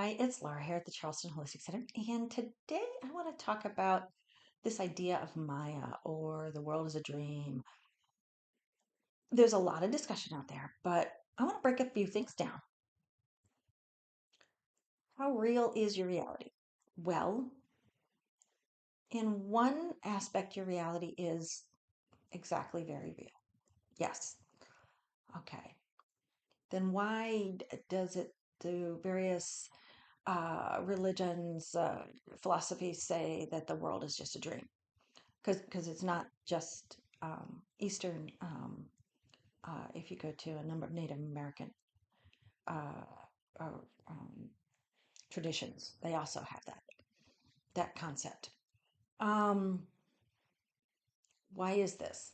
Hi, it's Laura here at the Charleston Holistic Center, and today I want to talk about this idea of Maya or the world as a dream. There's a lot of discussion out there, but I want to break a few things down. How real is your reality? Well, in one aspect, your reality is exactly very real. Yes. Okay. Then why does it do various religions, philosophies say that the world is just a dream? Because it's not just Eastern. If you go to a number of Native American uh, uh, um, traditions, they also have that concept. Um, why is this?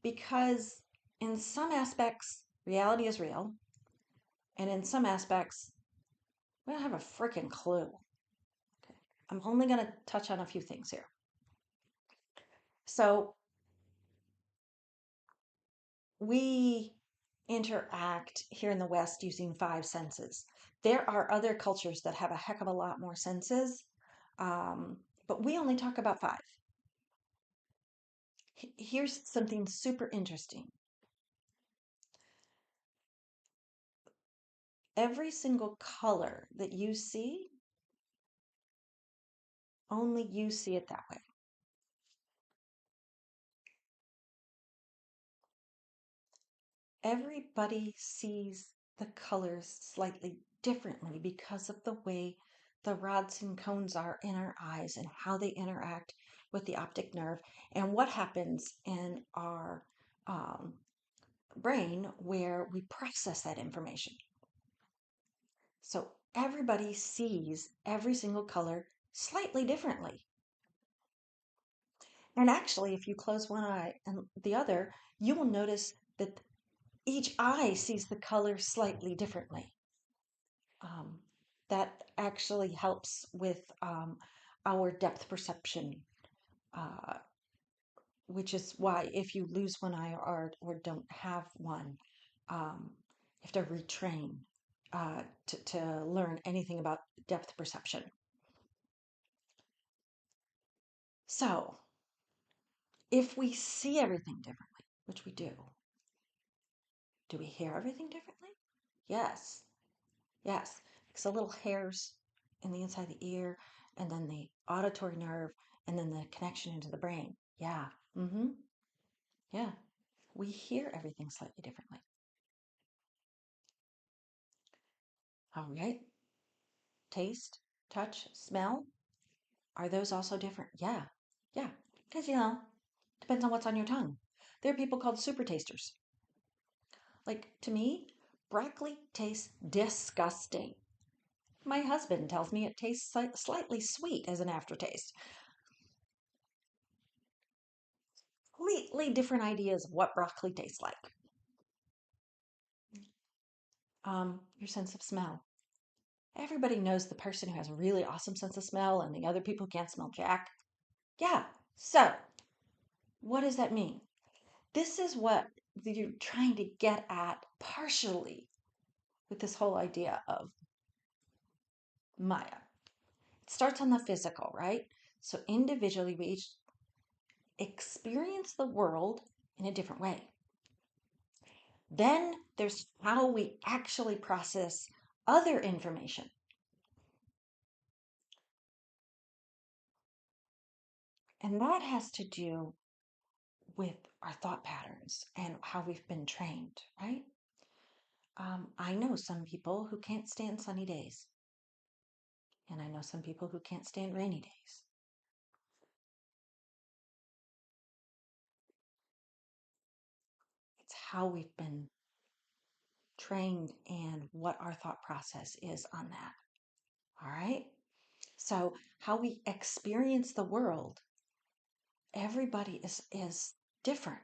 Because in some aspects, reality is real, and in some aspects, we don't have a freaking clue. Okay. I'm only going to touch on a few things here. So we interact here in the West using five senses. There are other cultures that have a heck of a lot more senses, but we only talk about five. Here's something super interesting. Every single color that you see, only you see it that way. Everybody sees the colors slightly differently because of the way the rods and cones are in our eyes and how they interact with the optic nerve and what happens in our um, brain where we process that information. So everybody sees every single color slightly differently. And actually, if you close one eye and the other, you will notice that each eye sees the color slightly differently. Um, that actually helps with our depth perception, uh, which is why if you lose one eye or don't have one, you have to retrain to learn anything about depth perception. So, if we see everything differently, which we do we hear everything differently? Yes, yes. Because the little hairs in the inside of the ear, and then the auditory nerve, and then the connection into the brain. Yeah, mm-hmm, yeah. We hear everything slightly differently. All right. Taste, touch, smell. Are those also different? Yeah, yeah. Because, depends on what's on your tongue. There are people called super tasters. Like, to me, broccoli tastes disgusting. My husband tells me it tastes slightly sweet as an aftertaste. Completely different ideas of what broccoli tastes like. Your sense of smell. Everybody knows the person who has a really awesome sense of smell and the other people can't smell jack. Yeah. So, what does that mean? This is what you're trying to get at partially with this whole idea of Maya. It starts on the physical, right? So individually, we each experience the world in a different way. Then there's how we actually process other information. And that has to do with our thought patterns and how we've been trained, right? I know some people who can't stand sunny days, and I know some people who can't stand rainy days. It's how we've been trained and what our thought process is on that. All right. So, how we experience the world, everybody is different.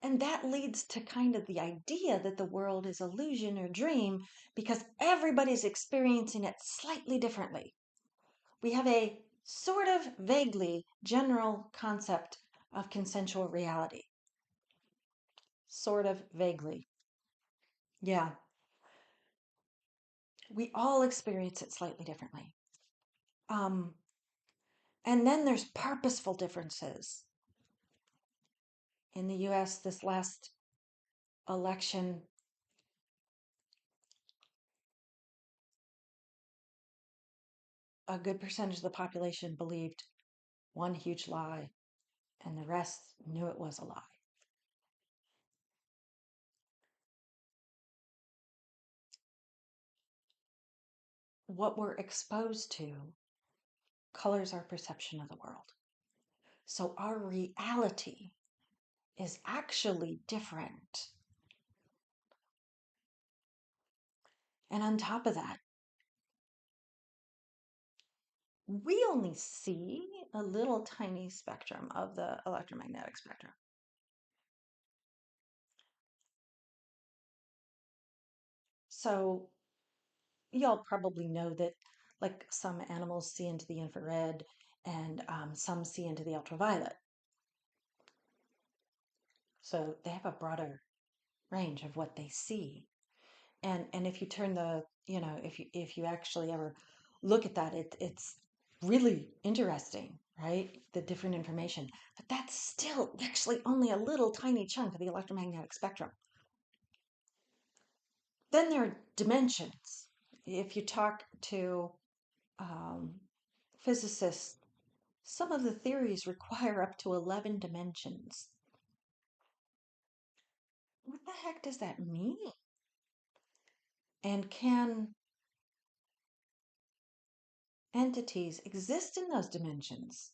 And that leads to kind of the idea that the world is illusion or dream because everybody's experiencing it slightly differently. We have a sort of vaguely general concept of consensual reality. Sort of vaguely. Yeah. We all experience it slightly differently. Um, and then there's purposeful differences. In the US, this last election, a good percentage of the population believed one huge lie, and the rest knew it was a lie. What we're exposed to colors our perception of the world. So our reality is actually different. And on top of that, we only see a little tiny spectrum of the electromagnetic spectrum. So y'all probably know that like some animals see into the infrared and some see into the ultraviolet. So they have a broader range of what they see. And if you turn the, if you actually ever look at that, it's really interesting, right? The different information. But that's still actually only a little tiny chunk of the electromagnetic spectrum. Then there are dimensions. If you talk to um, physicists, some of the theories require up to 11 dimensions. What the heck does that mean? And can entities exist in those dimensions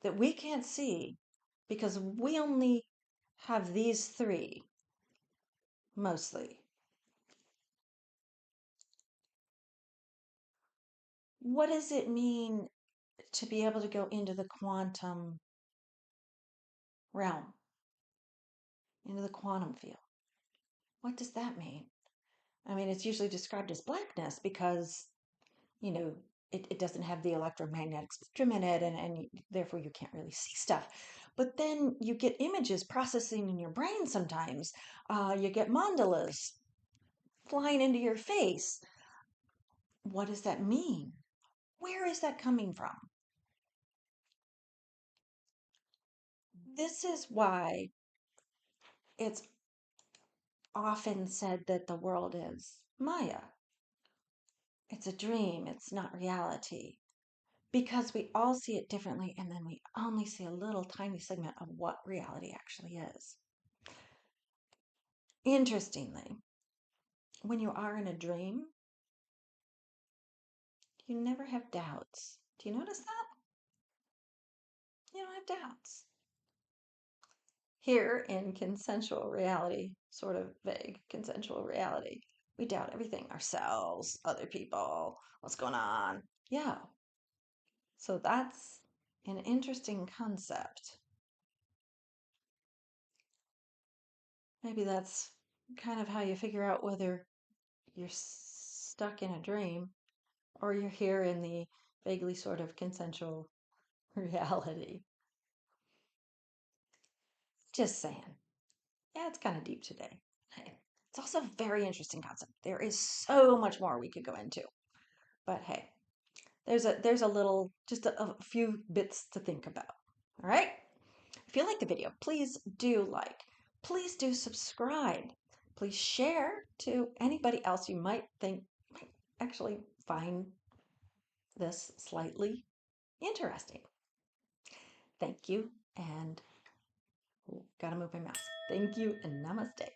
that we can't see because we only have these three mostly? What does it mean to be able to go into the quantum realm, into the quantum field? What does that mean? I mean, it's usually described as blackness because, you know, it doesn't have the electromagnetic spectrum in it, and therefore you can't really see stuff. But then you get images processing in your brain sometimes. You get mandalas flying into your face. What does that mean? Where is that coming from? This is why it's often said that the world is Maya. It's a dream, it's not reality. Because we all see it differently, and then we only see a little tiny segment of what reality actually is. Interestingly, when you are in a dream, you never have doubts. Do you notice that? You don't have doubts. Here in consensual reality, sort of vague consensual reality, we doubt everything, ourselves, other people, what's going on. Yeah. So that's an interesting concept. Maybe that's kind of how you figure out whether you're stuck in a dream or you're here in the vaguely sort of consensual reality. Just saying. Yeah, it's kind of deep today. Hey, it's also a very interesting concept. There is so much more we could go into. But hey, there's a little, just a few bits to think about. All right? If you like the video, please do like. Please do subscribe. Please share to anybody else you might think might actually find this slightly interesting. Thank you, and gotta move my mouse. Thank you, and namaste.